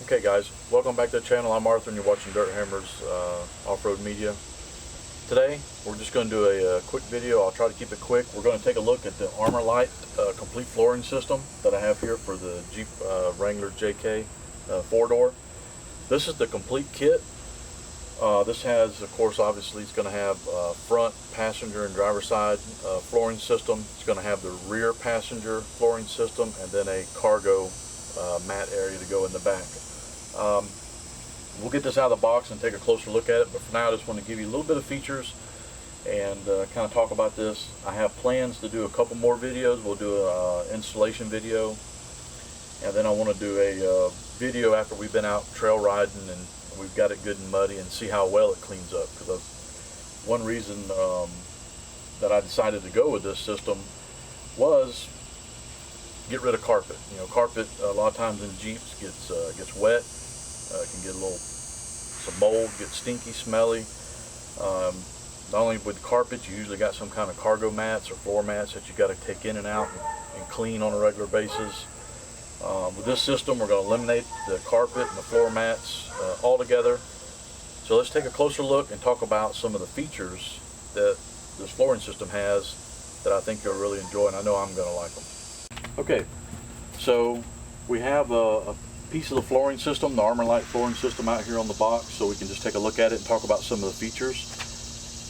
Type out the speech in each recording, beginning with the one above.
Okay guys, welcome back to the channel. I'm Arthur and you're watching Dirt Hammers Off-Road Media. Today we're just going to do a quick video. I'll try to keep it quick. We're going to take a look at the Armorlite complete flooring system that I have here for the Jeep Wrangler JK 4-door. This is the complete kit. This has, of course, obviously it's going to have front passenger and driver side flooring system. It's going to have the rear passenger flooring system and then a cargo mat area to go in the back. We'll get this out of the box and take a closer look at it, but for now I just want to give you a little bit of features and kind of talk about this. I have plans to do a couple more videos. We'll do an installation video, and then I want to do a video after we've been out trail riding and we've got it good and muddy and see how well it cleans up. Because one reason that I decided to go with this system was get rid of carpet. You know, carpet a lot of times in Jeeps gets wet. Can get some mold, get stinky, smelly. Not only with carpet, you usually got some kind of cargo mats or floor mats that you got to take in and out and clean on a regular basis. With this system, we're going to eliminate the carpet and the floor mats altogether. So let's take a closer look and talk about some of the features that this flooring system has that I think you'll really enjoy, and I know I'm going to like them. Okay, so we have a piece of the flooring system, the Armorlite flooring system, out here on the box, so we can just take a look at it and talk about some of the features.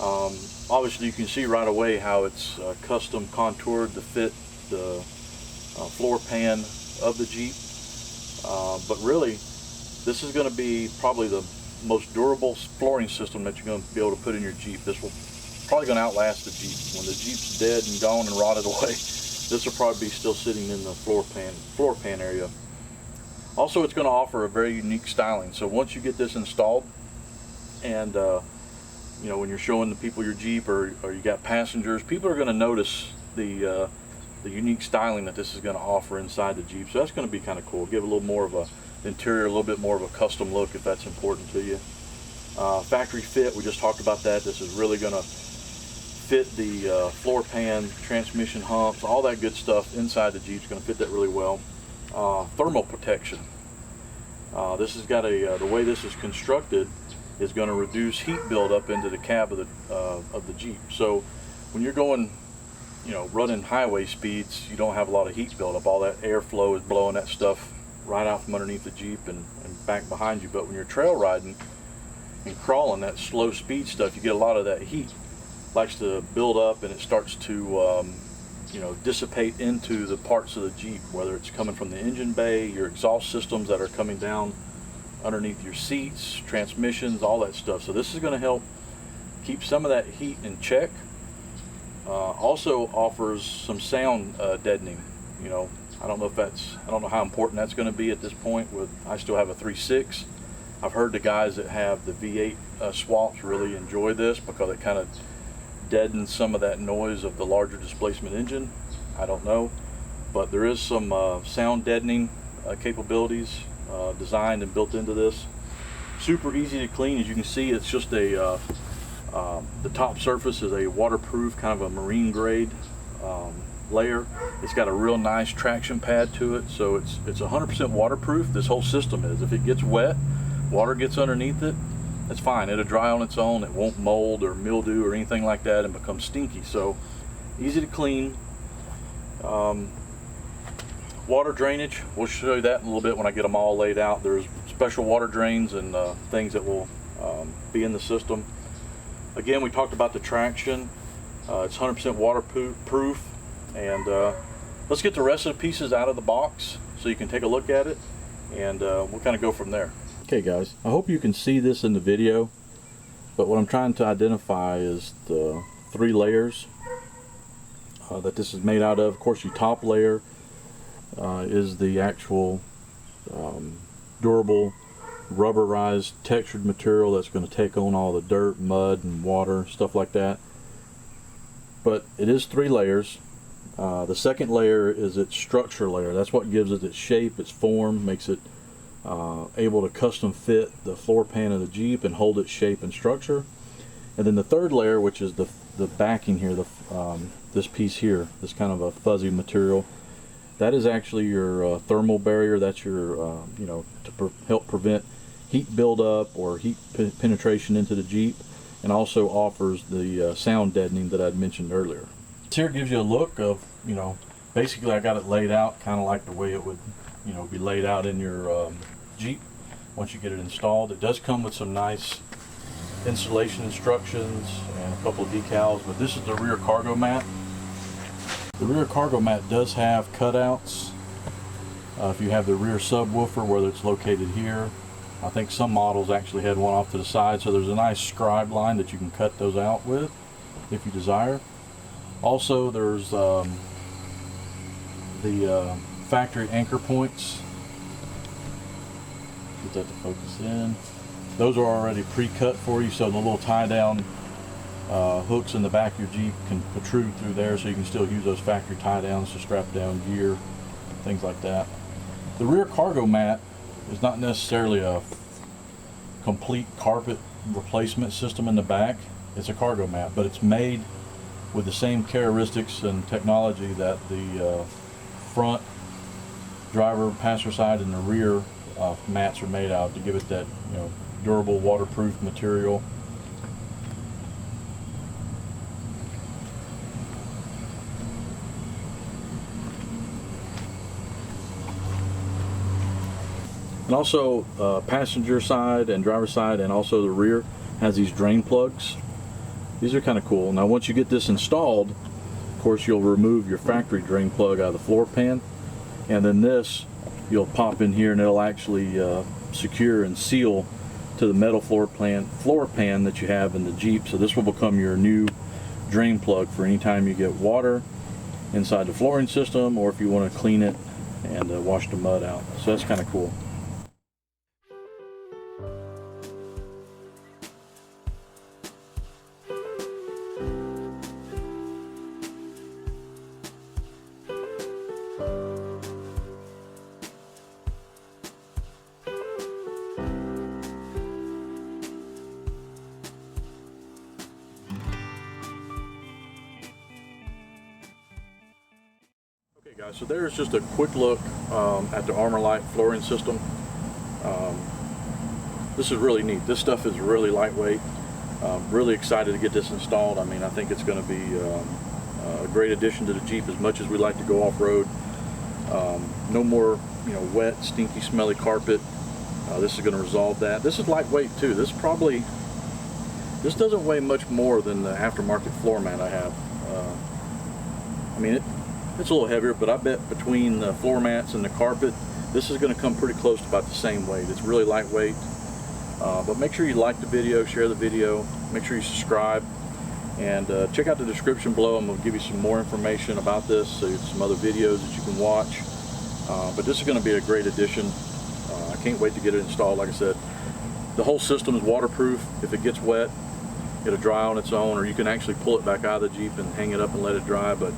Obviously you can see right away how it's custom contoured to fit the floor pan of the Jeep, but really this is going to be probably the most durable flooring system that you're going to be able to put in your Jeep. This will probably going to outlast the Jeep. When the Jeep's dead and gone and rotted away, this will probably be still sitting in the floor pan area. Also, it's going to offer a very unique styling. So once you get this installed, and you know, when you're showing the people your Jeep or you got passengers, people are going to notice the unique styling that this is going to offer inside the Jeep. So that's going to be kind of cool. Give a little more of a interior, a little bit more of a custom look if that's important to you. Factory fit, we just talked about that. This is really going to fit the floor pan, transmission humps, all that good stuff inside the Jeep. Is going to fit that really well. Thermal protection. This has got the way this is constructed is going to reduce heat buildup into the cab of the Jeep. So when you're going, you know, running highway speeds, you don't have a lot of heat buildup. All that airflow is blowing that stuff right out from underneath the Jeep and back behind you. But when you're trail riding and crawling, that slow speed stuff, you get a lot of that heat. Likes to build up and it starts to you know, dissipate into the parts of the Jeep, whether it's coming from the engine bay, your exhaust systems that are coming down underneath your seats, transmissions, all that stuff. So this is going to help keep some of that heat in check. Also offers some sound deadening. You know, I don't know how important that's going to be at this point. I still have a 3.6. I've heard the guys that have the V8 swaps really enjoy this because it kind of deaden some of that noise of the larger displacement engine. I don't know, but there is some sound deadening capabilities designed and built into this. Super easy to clean. As you can see, it's just the top surface is a waterproof, kind of a marine grade layer. It's got a real nice traction pad to it, so it's 100% waterproof. This whole system is. If it gets wet, water gets underneath it, it's fine. It'll dry on its own. It won't mold or mildew or anything like that and become stinky. So easy to clean. Water drainage, we'll show you that in a little bit when I get them all laid out. There's special water drains and things that will be in the system. Again, we talked about the traction. It's 100% waterproof. And let's get the rest of the pieces out of the box so you can take a look at it, and we'll kind of go from there. Okay guys, I hope you can see this in the video, but what I'm trying to identify is the 3 layers that this is made out of. Of course, your top layer is the actual durable rubberized textured material that's going to take on all the dirt, mud, and water, stuff like that. But it is 3 layers. The second layer is its structure layer. That's what gives it its shape, its form, makes it able to custom fit the floor pan of the Jeep and hold its shape and structure. And then the third layer, which is the backing here, this piece here, this kind of a fuzzy material, that is actually your thermal barrier. That's your, you know, to help prevent heat buildup or heat penetration into the Jeep, and also offers the sound deadening that I'd mentioned earlier. This here gives you a look of, you know, basically I got it laid out kind of like the way it would, you know, be laid out in your Jeep once you get it installed. It does come with some nice installation instructions and a couple of decals, but this is the rear cargo mat. The rear cargo mat does have cutouts if you have the rear subwoofer, whether it's located here. I think some models actually had one off to the side, so there's a nice scribe line that you can cut those out with if you desire. Also, there's the factory anchor points. Get that to focus in. Those are already pre-cut for you, so the little tie-down hooks in the back of your Jeep can protrude through there, so you can still use those factory tie-downs to strap down gear, things like that. The rear cargo mat is not necessarily a complete carpet replacement system in the back. It's a cargo mat, but it's made with the same characteristics and technology that the front driver, passenger side, and the rear mats are made out, to give it that, you know, durable, waterproof material. And also passenger side and driver side, and also the rear, has these drain plugs. These are kind of cool. Now once you get this installed, of course you'll remove your factory drain plug out of the floor pan, and then this you'll pop in here and it'll actually secure and seal to the metal floor pan that you have in the Jeep. So this will become your new drain plug for any time you get water inside the flooring system, or if you want to clean it and wash the mud out. So that's kind of cool. Okay guys, so there's just a quick look at the Armorlite flooring system. This is really neat. This stuff is really lightweight. Really excited to get this installed. I mean, I think it's going to be a great addition to the Jeep, as much as we like to go off-road. No more, you know, wet, stinky, smelly carpet. This is going to resolve that. This is lightweight too. This doesn't weigh much more than the aftermarket floor mat I have. I mean, it's a little heavier, but I bet between the floor mats and the carpet, this is going to come pretty close to about the same weight. It's really lightweight. But make sure you like the video, share the video, make sure you subscribe, and check out the description below. I'm going to give you some more information about this, so some other videos that you can watch. But this is going to be a great addition. I can't wait to get it installed. Like I said, the whole system is waterproof. If it gets wet, it'll dry on its own, or you can actually pull it back out of the Jeep and hang it up and let it dry. But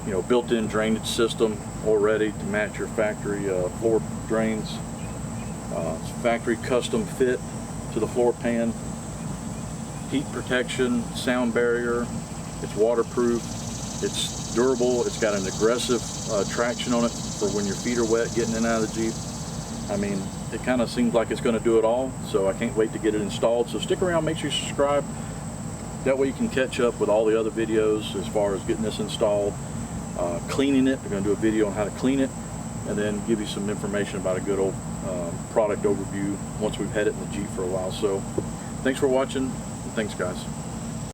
you know, built-in drainage system already to match your factory floor drains. It's factory custom fit to the floor pan. Heat protection, sound barrier. It's waterproof. It's durable. It's got an aggressive traction on it for when your feet are wet getting in and out of the Jeep. I mean, it kind of seems like it's going to do it all. So I can't wait to get it installed. So stick around. Make sure you subscribe. That way you can catch up with all the other videos as far as getting this installed. Cleaning it, we're going to do a video on how to clean it, and then give you some information about a good old product overview once we've had it in the Jeep for a while. So thanks for watching, and thanks guys.